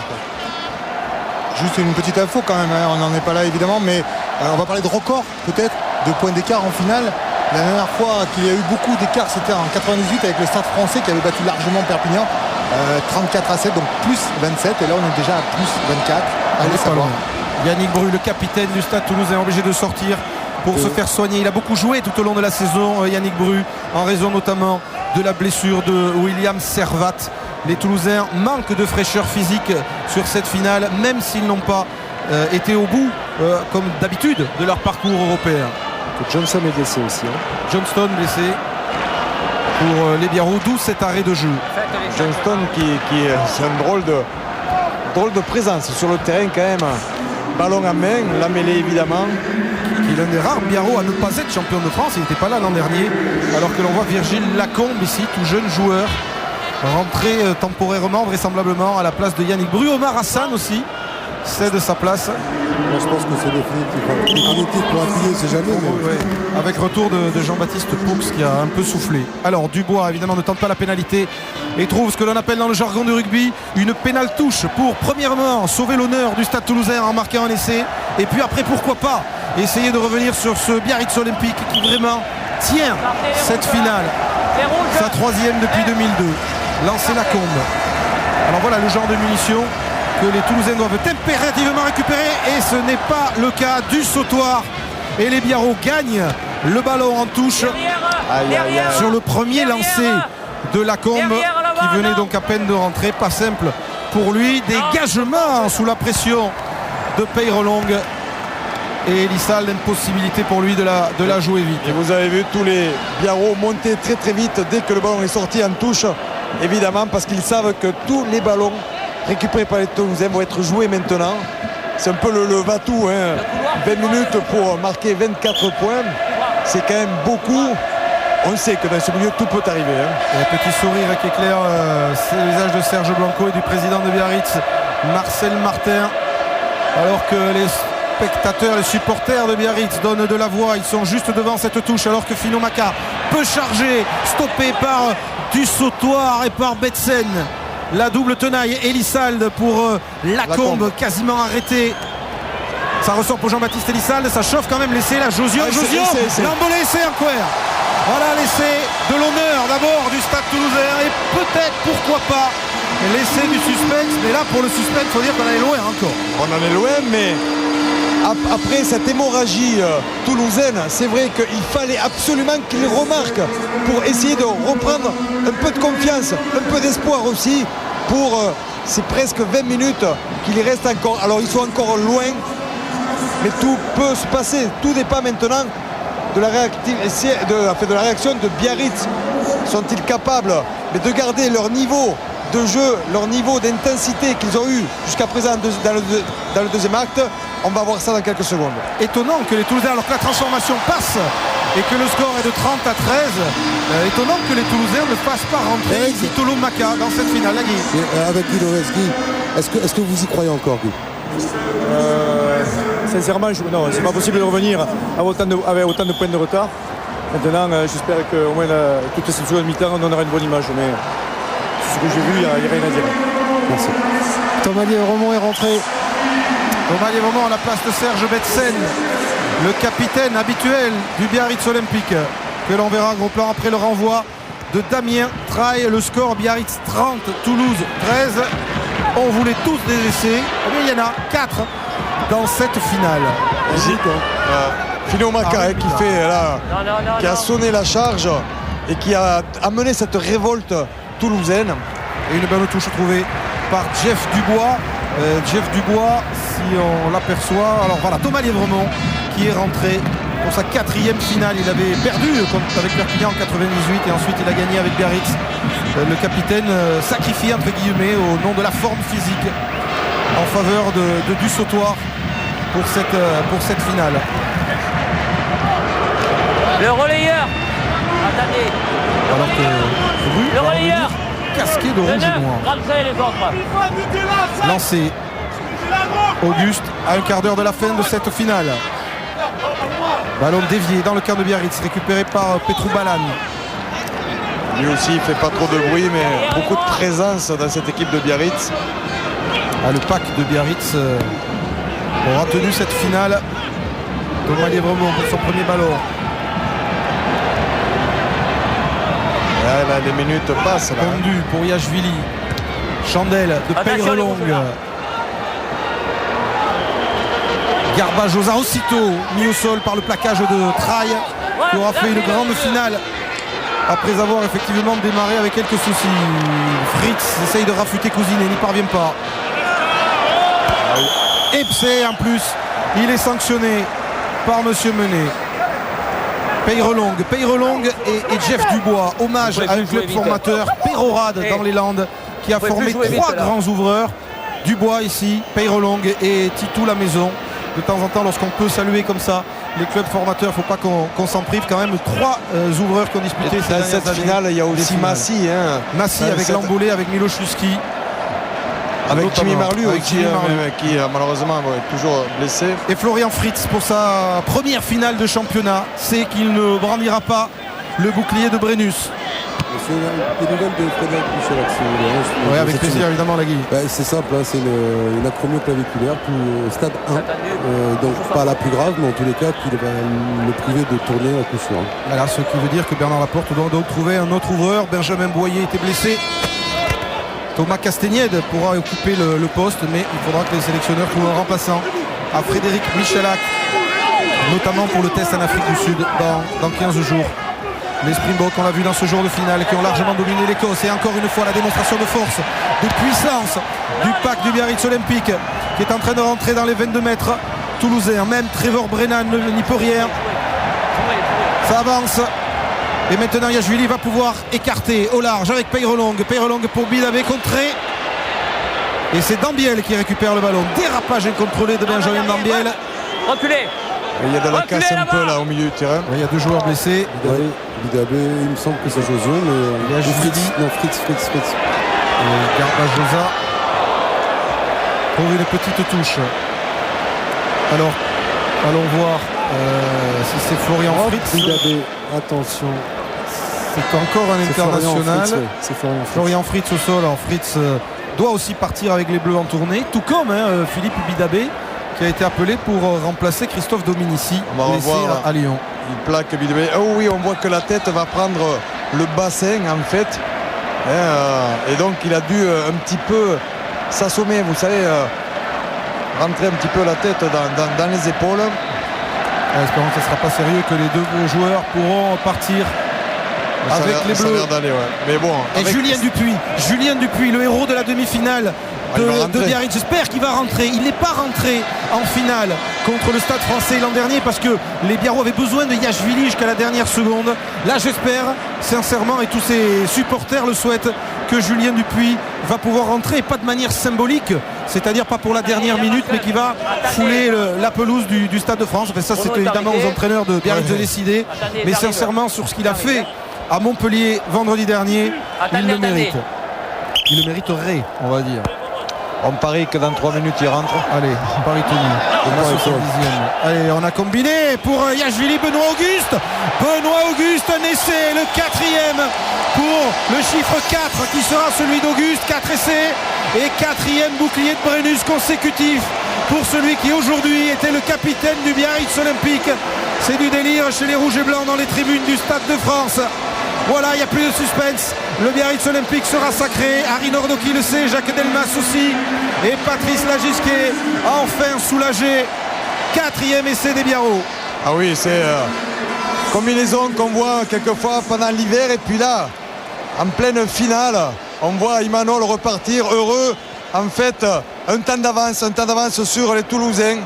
Juste une petite info quand même, on n'en est pas là évidemment, mais on va parler de record peut-être, de points d'écart en finale. La dernière fois qu'il y a eu beaucoup d'écart, c'était en 98 avec le Stade français qui avait battu largement Perpignan, 34-7, donc plus 27, et là on est déjà à plus 24. Allez savoir. Yannick Bru, le capitaine du Stade toulousain, obligé de sortir pour se faire soigner. Il a beaucoup joué tout au long de la saison, Yannick Bru, en raison notamment de la blessure de William Servat. Les Toulousains manquent de fraîcheur physique sur cette finale, même s'ils n'ont pas été au bout, comme d'habitude, de leur parcours européen. Johnston est blessé aussi. Johnston blessé pour les Biarros, d'où cet arrêt de jeu. Johnston c'est un drôle de présence sur le terrain quand même. Ballon à main, la mêlée évidemment. Qui est l'un des rares Biarros à ne pas être champion de France. Il n'était pas là l'an dernier, alors que l'on voit Virgile Lacombe ici, tout jeune joueur, rentré temporairement vraisemblablement à la place de Yannick Bru. Omar Hassan aussi cède sa place. Moi, je pense que c'est définitif pour appuyer, c'est jamais. Mais... Avec retour de Jean-Baptiste Poux qui a un peu soufflé. Alors Dubois évidemment ne tente pas la pénalité et trouve ce que l'on appelle dans le jargon du rugby une pénale touche pour premièrement sauver l'honneur du Stade Toulousain en marquant un essai, et puis après pourquoi pas essayer de revenir sur ce Biarritz Olympique qui vraiment tient cette finale, sa 3e depuis 2002. Lancer Lacombe. Alors voilà le genre de munitions que les Toulousains doivent impérativement récupérer, et ce n'est pas le cas du sautoir, et les Biarros gagnent le ballon en touche sur le premier lancé de Lacombe qui venait donc à peine de rentrer. Pas simple pour lui, dégagement sous la pression de Peyrelong, et Elissalde, impossibilité pour lui de la jouer vite. Et vous avez vu tous les Biarros monter très vite dès que le ballon est sorti en touche, évidemment parce qu'ils savent que tous les ballons récupérés par les Toulousains vont être joués maintenant. C'est un peu le va-tout, 20 minutes pour marquer 24 points, c'est quand même beaucoup. On sait que dans ce milieu tout peut arriver. Un petit sourire qui éclaire le visage de Serge Blanco et du président de Biarritz, Marcel Martin, alors que les spectateurs, les supporters de Biarritz donnent de la voix. Ils sont juste devant cette touche, alors que Fino Maca peut charger, stoppé par du sautoir et par Betsen. La double tenaille, Elissalde pour Lacombe, quasiment arrêté. Ça ressort pour Jean-Baptiste Elissalde, ça chauffe quand même l'essai là. Josio, Lambolé, c'est un couvert. Voilà l'essai de l'honneur d'abord du Stade Toulousain, et peut-être, pourquoi pas, l'essai du suspense. Mais là, pour le suspense, il faut dire qu'on en est loin encore. On en est loin, mais après cette hémorragie toulousaine, c'est vrai qu'il fallait absolument qu'il remarque pour essayer de reprendre un peu de confiance, un peu d'espoir aussi pour ces presque 20 minutes qu'il y reste encore. Alors ils sont encore loin, mais tout peut se passer, tout dépend maintenant de la réaction de Biarritz. Sont-ils capables de garder leur niveau de jeu, leur niveau d'intensité qu'ils ont eu jusqu'à présent dans le deuxième acte? On va voir ça dans quelques secondes. Étonnant que les Toulousains, alors que la transformation passe et que le score est de 30 à 13, étonnant que les Toulousains ne fassent pas rentrer Itolo Maka dans cette finale. Là, Guy. Avec Guy Lorez, Guy, est-ce que vous y croyez encore, Guy? Sincèrement, non, c'est pas possible de revenir avec autant de points de retard. Maintenant, j'espère qu'au moins toute cette seconde mi-temps, on aura une bonne image. Mais ce que j'ai vu, il n'y a rien à dire. Merci. Thomas Lièvremont est rentré. Thomas Lièvremont à la place de Serge Betsen, le capitaine habituel du Biarritz Olympique, que l'on verra gros plan après le renvoi de Damien Traille. Le score Biarritz 30, Toulouse 13. On voulait tous des essais, mais il y en a 4 dans cette finale. Philo Maka qui a sonné la charge et qui a amené cette révolte toulousaine. Et une bonne touche trouvée par Jeff Dubois. Jeff Dubois, si on l'aperçoit, alors voilà, Thomas Lièvremont qui est rentré pour sa 4e finale. Il avait perdu avec Perpignan en 98 et ensuite il a gagné avec Biarritz. Le capitaine sacrifié entre guillemets au nom de la forme physique en faveur du sautoir pour cette finale. Le relayeur. Attendez. Alors que le relayeur. Casqué de rouge et noir. Rentrez les autres. Lancé. Auguste à un quart d'heure de la fin de cette finale. Ballon dévié dans le camp de Biarritz, récupéré par Petrou Balan. Lui aussi il fait pas trop de bruit, mais beaucoup de présence dans cette équipe de Biarritz. Le pack de Biarritz aura tenu cette finale. Thomas Lièvremont pour son premier ballon. Là, les minutes passent. Pondu pour Yachvili. Chandelle de Peyrelongue. Garbajosa aussitôt mis au sol par le plaquage de Traille, qui aura fait une grande finale après avoir effectivement démarré avec quelques soucis. Fritz essaye de rafuter Cousine et n'y parvient pas. Epsé en plus, il est sanctionné par Monsieur Menet. Peyrelongue et Jeff Dubois, hommage à un club formateur, Pérorade dans les Landes, qui a formé 3 grands ouvreurs. Dubois ici, Peyrelongue et Titou la maison. De temps en temps, lorsqu'on peut saluer comme ça les clubs formateurs, il ne faut pas qu'on s'en prive. Quand même 3 ouvreurs qui ont disputé dans cette finale. Il y a aussi Massy. Massy avec l'embolé, avec Miloszewski. Avec Jimmy Marlu qui malheureusement est toujours blessé. Et Florian Fritz pour sa première finale de championnat sait qu'il ne brandira pas le bouclier de Brennus. C'est des nouvelles de Frédéric Michalak. Oui, avec plaisir évidemment la Guy. C'est simple, c'est une acromioclaviculaire stade 1. Donc pas la plus grave, mais en tous les cas qui va le priver de tourner à coup sûr. Voilà, ce qui veut dire que Bernard Laporte doit donc trouver un autre ouvreur. Benjamin Boyer était blessé. Thomas Castagnède pourra occuper le poste, mais il faudra que les sélectionneurs trouvent un remplaçant à Frédéric Michalak, notamment pour le test en Afrique du Sud dans 15 jours. Les Springboks, on l'a vu dans ce jour de finale, qui ont largement dominé l'Écosse. Et encore une fois, la démonstration de force, de puissance du pack du Biarritz Olympique, qui est en train de rentrer dans les 22 mètres toulousains. Même Trevor Brennan n'y peut rien. Ça avance. Et maintenant Yachvili va pouvoir écarter au large avec Peyrelongue. Peyrelongue pour Bidabé, contré. Et c'est Dambiel qui récupère le ballon. Dérapage incontrôlé de Benjamin Dambiel. Reculez. Il y a de la casse un peu là au milieu du terrain. Il y a 2 joueurs blessés. Bidabé, il me semble que c'est José, mais Fritz. Et Garbajosa pour une petite touche. Alors, allons voir si c'est Florian Fritz. Bidabé, attention. C'est encore un international. C'est Florian Fritz au sol. Alors Fritz doit aussi partir avec les Bleus en tournée, tout comme Philippe Bidabé, qui a été appelé pour remplacer Christophe Dominici, blessé à Lyon. Il plaque Bidabé. Oh oui, on voit que la tête va prendre le bassin en fait. Et donc il a dû un petit peu s'assommer, vous savez, rentrer un petit peu la tête dans les épaules. Espérons que ce ne sera pas sérieux, que les 2 joueurs pourront partir avec les Bleus. Mais bon, et Julien Dupuis, le héros de la demi-finale de Biarritz. J'espère qu'il va rentrer. Il n'est pas rentré en finale contre le Stade Français l'an dernier, parce que les Biarros avaient besoin de Yachvili jusqu'à la dernière seconde. Là, j'espère sincèrement, et tous ses supporters le souhaitent, que Julien Dupuis va pouvoir rentrer, pas de manière symbolique, c'est-à-dire pas pour la dernière minute, mais qui va fouler la pelouse du Stade de France. Enfin, ça, c'est évidemment aux entraîneurs de Biarritz de décider, mais sincèrement, sur ce qu'il a fait à Montpellier vendredi dernier, il le mérite. Il le mériterait, on va dire. On parie que dans 3 minutes il rentre. Allez, Paris tenu. Allez, on a combiné pour Yachvili, Benoît Auguste. Benoît Auguste, un essai, le 4e pour le chiffre 4 qui sera celui d'Auguste. 4 essais et 4e bouclier de Brennus consécutif pour celui qui aujourd'hui était le capitaine du Biarritz Olympique. C'est du délire chez les Rouges et Blancs dans les tribunes du Stade de France. Voilà, il n'y a plus de suspense. Le Biarritz Olympique sera sacré. Harry Nordo qui le sait, Jacques Delmas aussi. Et Patrice Lagisquet, enfin soulagé. 4e essai des Biarros. Ah oui, c'est combinaison qu'on voit quelquefois pendant l'hiver. Et puis là, en pleine finale, on voit Imanol repartir heureux. En fait, un temps d'avance sur les Toulousains.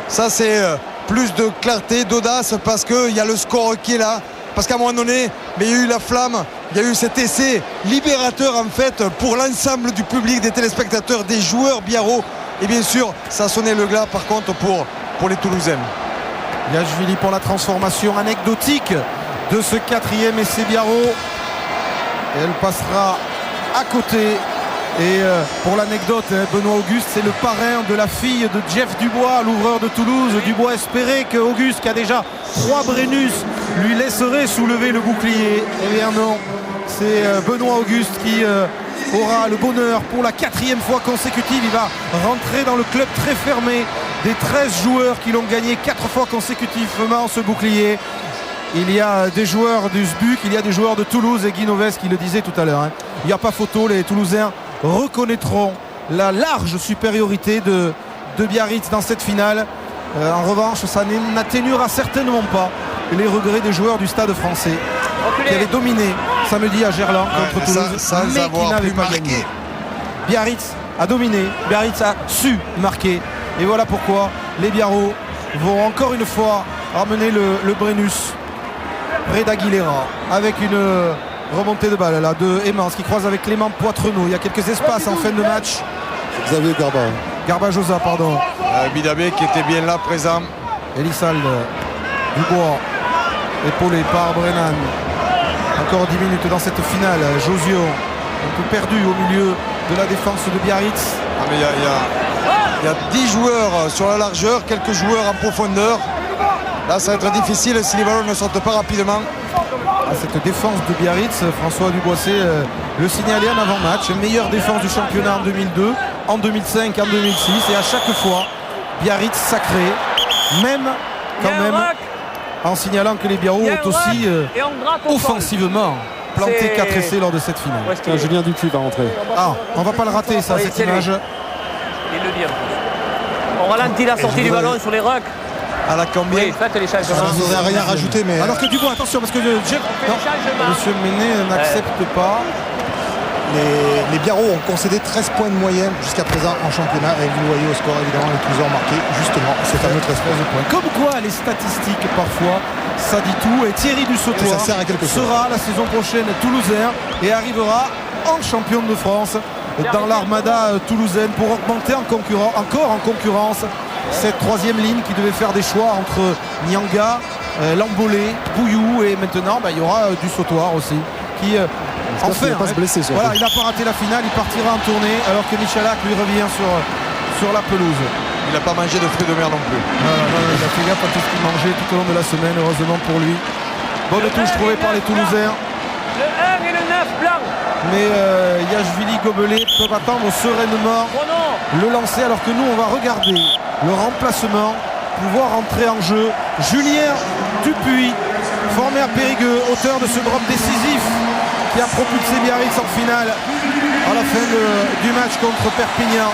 Ça, c'est plus de clarté, d'audace, parce qu'il y a le score qui est là. Parce qu'à un moment donné, mais il y a eu la flamme, il y a eu cet essai libérateur en fait pour l'ensemble du public, des téléspectateurs, des joueurs biarros. Et bien sûr, ça a sonné le glas par contre pour les Toulousains. Yachvili pour la transformation anecdotique de ce 4e essai biarro. Et elle passera à côté. Et pour l'anecdote, Benoît Auguste, c'est le parrain de la fille de Jeff Dubois, l'ouvreur de Toulouse. Dubois espérait que Auguste, qui a déjà 3 Brennus, lui laisserait soulever le bouclier. Eh bien non, c'est Benoît Auguste qui aura le bonheur pour la 4e fois consécutive. Il va rentrer dans le club très fermé des 13 joueurs qui l'ont gagné 4 fois consécutivement ce bouclier. Il y a des joueurs du SBUC, il y a des joueurs de Toulouse, et Guy Noves qui le disait tout à l'heure. Il n'y a pas photo, les Toulousains reconnaîtront la large supériorité de Biarritz dans cette finale. En revanche, ça n'atténuera certainement pas les regrets des joueurs du Stade Français qui avaient dominé samedi à Gerland contre Toulouse, mais qui n'avaient pas gagné. Biarritz a dominé, Biarritz a su marquer, et voilà pourquoi les Biarros vont encore une fois ramener le Brennus près d'Aguilera avec une remontée de balle là de Emmans qui croise avec Clément Poitrenaud. Il y a quelques espaces en fin de match. Xavier Garbajosa, pardon. Bidabé qui était bien là présent. Elissalde Dubois épaulé par Brennan. Encore 10 minutes dans cette finale. Josio un peu perdu au milieu de la défense de Biarritz. Ah mais il y a 10 joueurs sur la largeur, quelques joueurs en profondeur. Là ça va être difficile si les ballons ne sortent pas rapidement. Cette défense de Biarritz, François Duboisset le signalait en avant-match, meilleure défense du championnat en 2002, en 2005, en 2006, et à chaque fois Biarritz sacré, même en signalant que les Biarros ont aussi offensivement planté 4 essais lors de cette finale. Julien Dupuis va rentrer. Ah, on va pas le rater ça, cette image. Il le dit. On ralentit la sortie du ballon sur les rucks. À la combien oui, faites les changements. Je ne voudrais rien rajouter, mais. Alors que Dubois, attention, parce que Monsieur Ménet n'accepte pas. Les Biarros ont concédé 13 points de moyenne jusqu'à présent en championnat, et vous voyez au score évidemment les Toulousains ont marqué justement ces fameux 13 points. Comme quoi les statistiques parfois ça dit tout, et Thierry Dussautoir sera la saison prochaine toulousain et arrivera en champion de France dans l'armada toulousaine pour augmenter encore en concurrence cette 3e ligne qui devait faire des choix entre Nyanga, Lambolé, Bouillou, et maintenant il y aura Dussautoir aussi qui enfin il voilà, il n'a pas raté la finale, il partira en tournée alors que Michalak lui revient sur la pelouse. Il n'a pas mangé de fruits de mer non plus. Il a fait gaffe à tout ce qu'il mangeait tout au long de la semaine, heureusement pour lui. Bonne touche trouvée par les Toulousains. Le 1 et le 9 blanc. Mais Yachvili, Gobelet peuvent attendre sereinement le lancer, alors que nous on va regarder le remplacement, pouvoir entrer en jeu. Julien Dupuis, formé à Périgueux, auteur de ce drop décisif qui a propulsé Biarritz en finale à la fin du match contre Perpignan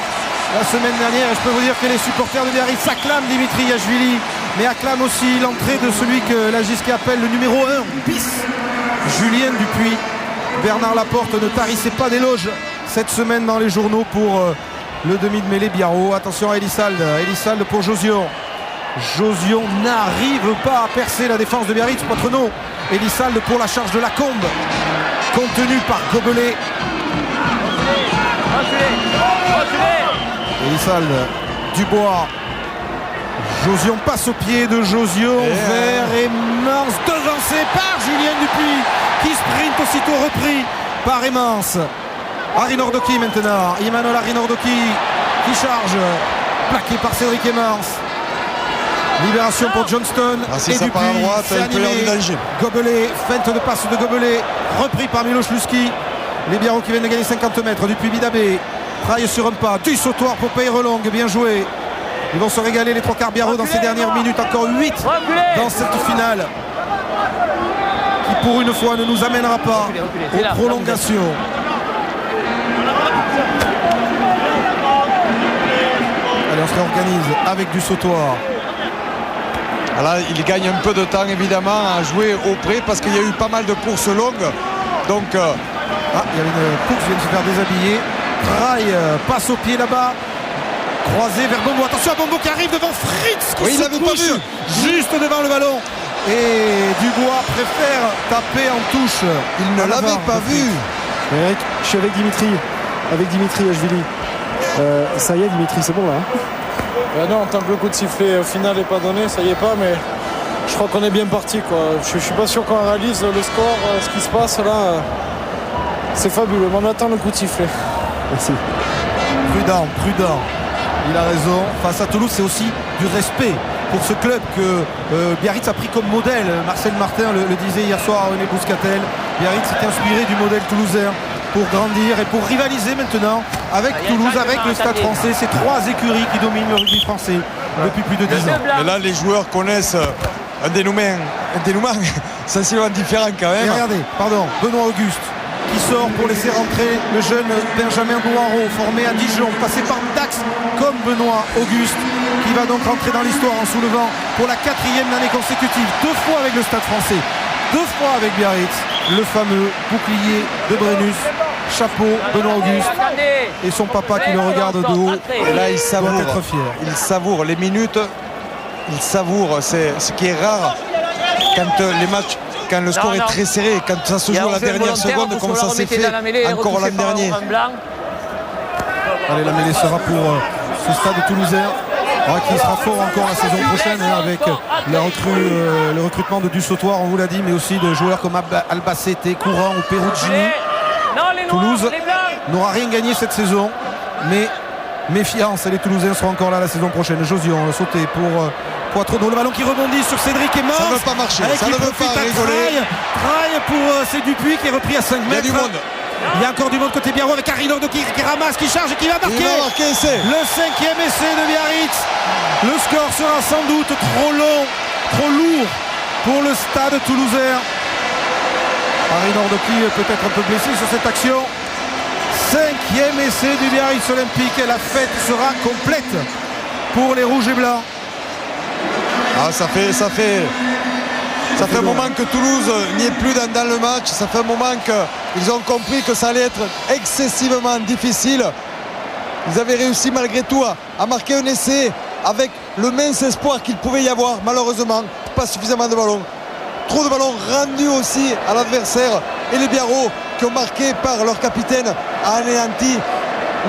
la semaine dernière. Et je peux vous dire que les supporters de Biarritz acclament Dimitri Yachvili, mais acclament aussi l'entrée de celui que Lagisquet appelle le numéro 1 bis, Julien Dupuis. Bernard Laporte ne tarissait pas d'éloges cette semaine dans les journaux pour le demi de mêlée Biarro. Attention à Elissalde pour Josion. Josion n'arrive pas à percer la défense de Biarritz. Poitrenaud. Elissalde pour la charge de Lacombe, contenu par Gobelet. Elissalde, Dubois. Josion passe au pied de Josion vers Emmens, devancé par Julien Dupuis qui sprint aussitôt repris par Emmens. Arinordoki maintenant, Emmanuel Arinordoki qui charge, plaqué par Cédric Emmens. Libération pour Johnston si et ça Dupuis, part à droite, c'est il peut y avoir animé. du danger. Gobelet, feinte de passe de Gobelet, repris par Miloš Luski. Les Biarros qui viennent de gagner 50 mètres. Dupuis Bidabé, Traille sur un pas, du sautoir pour Peyrelong, bien joué. Ils vont se régaler les trois quarts Biarros dans ces dernières minutes. Encore 8 dans cette finale qui pour une fois ne nous amènera pas aux prolongations. Allez, on se réorganise avec du sautoir. Là, il gagne un peu de temps évidemment à jouer au pré parce qu'il y a eu pas mal de courses longues. Donc, il y avait une course qui vient de se faire déshabiller. Traille passe au pied là-bas. Croisé vers Bombo. Attention à Bombo qui arrive devant Fritz qui se couche juste devant le ballon. Et Dubois préfère taper en touche. Il ne l'avait pas vu. Eric, je suis avec Dimitri Ashvili. Ça y est Dimitri, c'est bon là non, tant que le coup de sifflet au final n'est pas donné, ça y est pas, mais je crois qu'on est bien parti, quoi. Je suis pas sûr qu'on réalise le score, ce qui se passe là. C'est fabuleux, mais on attend le coup de sifflet. Merci. Prudent. Il a raison. Face à Toulouse, c'est aussi du respect pour ce club que Biarritz a pris comme modèle. Marcel Martin le disait hier soir à René Bouscatel. Biarritz s'est inspiré du modèle toulousain pour grandir et pour rivaliser maintenant avec Toulouse, avec le Stade français. Ces trois écuries qui dominent le rugby français depuis plus de 10 ans. Et là, les joueurs connaissent un dénouement sensiblement différent quand même. Et regardez, Benoît Auguste qui sort pour laisser rentrer le jeune Benjamin Noirot, formé à Dijon, passé par Dax comme Benoît Auguste, qui va donc rentrer dans l'histoire en soulevant pour la 4e année consécutive, 2 fois avec le Stade français, 2 fois avec Biarritz, le fameux bouclier de Brennus. Chapeau, Benoît Auguste et son papa qui le regarde de haut. Et là, il savoure, doit être fier. Il savoure les minutes, il savoure, c'est ce qui est rare quand les matchs, quand le score est très serré, quand ça se joue à la dernière seconde, comme ça s'est fait encore l'an dernier. Allez, la mêlée sera pour ce Stade toulousain qui sera fort encore la saison prochaine avec le recrutement de Dussautoir, on vous l'a dit, mais aussi de joueurs comme Albacete, Courant ou Perugini. Toulouse n'aura rien gagné cette saison, mais méfiance, les Toulousains seront encore là la saison prochaine. Josion sauté pour Poitrenaud, le ballon qui rebondit sur Cédric Emmens. Ça ne veut pas marcher, ça ne veut pas rigoler. Traille pour c'est Dupuis qui est repris à 5 mètres. Il y a du monde. Il y a encore du monde côté Biarro avec Arinordoki qui ramasse, qui charge et qui va marquer. Il va marquer, le 5e essai de Biarritz. Le score sera sans doute trop long, trop lourd pour le Stade toulousain. Arinordoki peut-être un peu blessé sur cette action. 5e essai du Biarritz Olympique et la fête sera complète pour les Rouges et Blancs. Ça fait un moment que Toulouse n'y est plus dans le match. Ça fait un moment qu'ils ont compris que ça allait être excessivement difficile. Ils avaient réussi malgré tout à marquer un essai avec le mince espoir qu'il pouvait y avoir. Malheureusement, pas suffisamment de ballons. Trop de ballons rendus aussi à l'adversaire. Et les Biarros qui ont marqué par leur capitaine a anéanti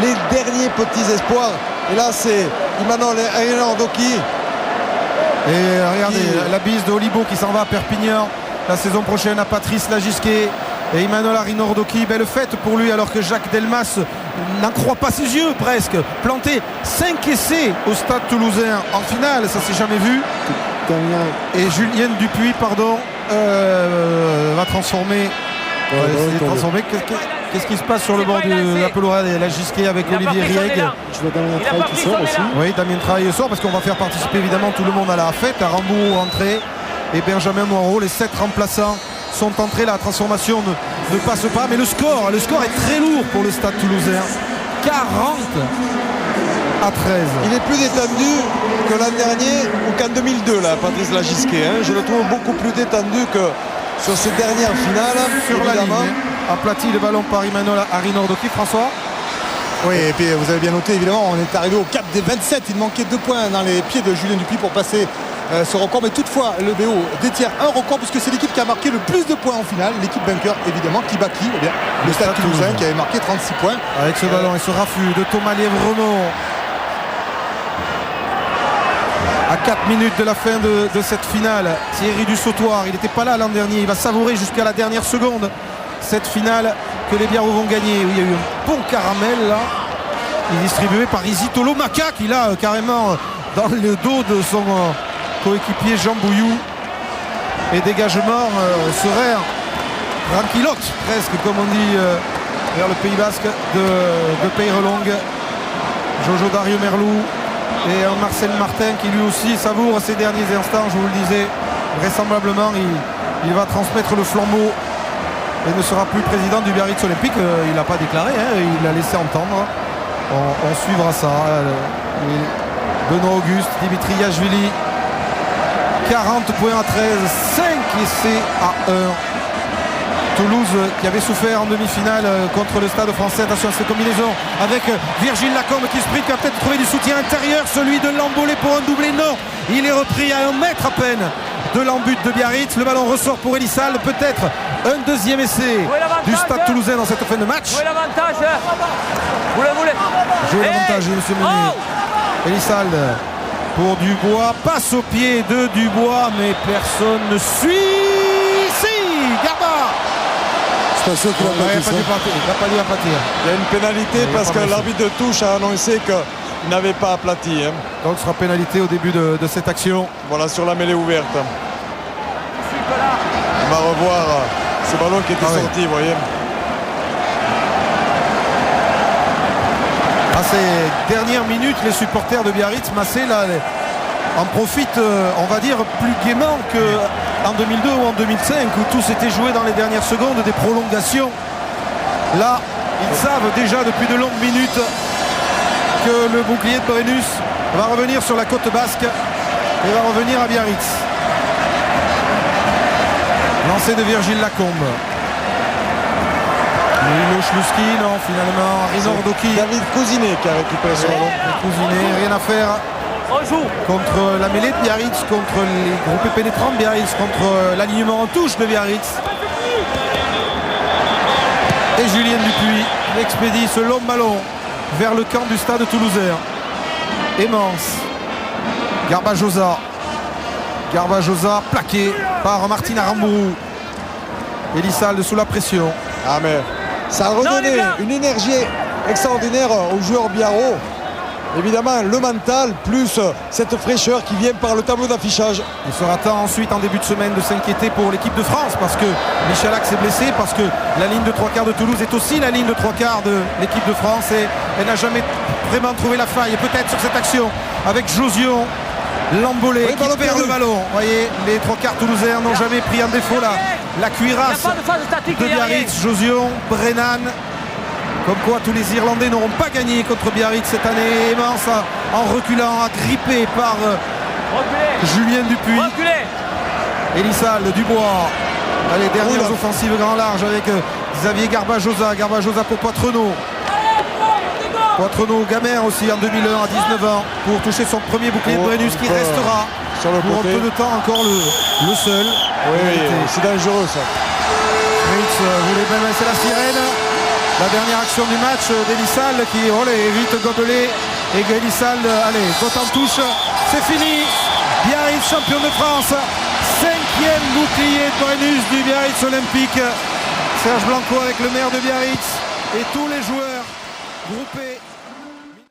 les derniers petits espoirs. Et là, c'est Emmanuel Arinordoki. Et regardez la bise de Olibo qui s'en va à Perpignan la saison prochaine à Patrice Lagisquet. Et Emmanuel Arinordoki, belle fête pour lui alors que Jacques Delmas n'en croit pas ses yeux presque. Planté 5 essais au Stade toulousain en finale, ça s'est jamais vu. Et Julien Dupuis va transformer. Qu'est-ce qui se passe sur le bord de la pelourade et Lagisquet avec Olivier Rieg? Je vois Damien Traille qui sort aussi. Oui, Damien Traille sort parce qu'on va faire participer évidemment tout le monde à la fête. À Rambourg entrée et Benjamin Noirot, les 7 remplaçants sont entrés. La transformation ne passe pas, mais le score est très lourd pour le Stade toulousain. 40 à 13. Il est plus détendu que l'an dernier ou qu'en 2002 là, Patrice Lagisquet. Je le trouve beaucoup plus détendu que sur ces dernières finales. Sur la ligne, aplati le ballon par Emmanuel Arinordoki. François. Oui, et puis vous avez bien noté, évidemment, on est arrivé au cap des 27. Il manquait 2 points dans les pieds de Julien Dupuis pour passer ce record. Mais toutefois, le BO détient un record puisque c'est l'équipe qui a marqué le plus de points en finale. L'équipe vainqueur, évidemment, qui bat qui? Eh bien, le Stade Toulousain qui avait marqué 36 points. Avec ce ballon et ce raffut de Thomas Lièvremont. À 4 minutes de la fin de cette finale, Thierry Dussautoir, il n'était pas là l'an dernier, il va savourer jusqu'à la dernière seconde cette finale que les Biarros vont gagner. Il y a eu un bon caramel là, il est distribué par Isitolo Maka qui là carrément dans le dos de son coéquipier Jean Bouillou. Et dégagement serait tranquillote presque comme on dit vers le Pays Basque de Peyrelongue. Jojo Dario Merlou et un Marcel Martin qui lui aussi savoure ces derniers instants. Je vous le disais, vraisemblablement il va transmettre le flambeau et ne sera plus président du Biarritz Olympique. Il n'a pas déclaré, il l'a laissé entendre. On suivra ça. Benoît Auguste, Dimitri Yachvili, 40 points à 13, 5 essais à 1. Toulouse qui avait souffert en demi-finale contre le Stade Français. Attention à cette combinaison avec Virgile Lacombe qui sprint, qui a peut-être trouvé du soutien intérieur. Celui de Lambolé pour un doublé, non, il est repris à 1 mètre à peine de l'embut de Biarritz. Le ballon ressort pour Elissalde, peut-être un deuxième essai du Stade Toulousain dans cette fin de match. Jouez l'avantage. Vous le voulez. Jouez l'avantage, monsieur Meunier. Elissalde pour Dubois, passe au pied de Dubois, mais personne ne suit. Si, Garba. C'est pas sûr qu'il n'a pas dit ça. Il n'a pas dû aplatir. Il y a une pénalité parce que l'arbitre de touche a annoncé qu'il n'avait pas aplati. Donc ce sera pénalité au début de cette action. Voilà, sur la mêlée ouverte. On va revoir ce ballon qui était sorti, vous voyez. À ces dernières minutes, les supporters de Biarritz, Massé là, en profitent, on va dire, plus gaiement qu'en 2002 ou en 2005 où tout s'était joué dans les dernières secondes, des prolongations. Là, ils savent déjà depuis de longues minutes que le bouclier de Brennus va revenir sur la côte basque et va revenir à Biarritz. Lancé de Virgile Lacombe. Milo Schluski, non, finalement, Rinordoki. David Cousinet qui a récupéré ce ballon. Cousinet, rien à faire contre la mêlée de Biarritz, contre les groupés pénétrants de Biarritz, contre l'alignement en touche de Biarritz. Et Julien Dupuis expédie ce long ballon vers le camp du Stade Toulousain. Aimance. Garbajosa. Garbajosa plaqué par Martin Aramburu. Elissalde sous la pression. Ah mais ça a redonné une énergie extraordinaire aux joueurs biarros. Évidemment le mental plus cette fraîcheur qui vient par le tableau d'affichage. Il sera temps ensuite en début de semaine de s'inquiéter pour l'équipe de France parce que Michalak s'est blessé, parce que la ligne de 3/4 de Toulouse est aussi la ligne de 3/4 de l'équipe de France et elle n'a jamais vraiment trouvé la faille. Et peut-être sur cette action avec Josion, Lambolé qui perd le ballon. Vous voyez, les 3/4 toulousains n'ont jamais pris en défaut la cuirasse de Biarritz. Josion, Brennan. Comme quoi tous les Irlandais n'auront pas gagné contre Biarritz cette année. Aimance en reculant, agrippé par Julien Dupuis. Elissalde, Dubois. Allez, dernières offensives grand large avec Xavier Garbajosa. Garbajosa pour Poitrenaud. Poitrenaud, gamin aussi en 2001 à 19 ans pour toucher son premier bouclier de Brennus qui restera sur le pour côté. un peu de temps encore le seul. Oui, c'est dangereux ça. Fritz voulait même laisser la sirène. La dernière action du match d'Elissalde qui est vite gobelé et Elissalde, allez, côte en touche, c'est fini. Biarritz champion de France, 5e bouclier de Brennus du Biarritz Olympique. Serge Blanco avec le maire de Biarritz et tous les joueurs groupés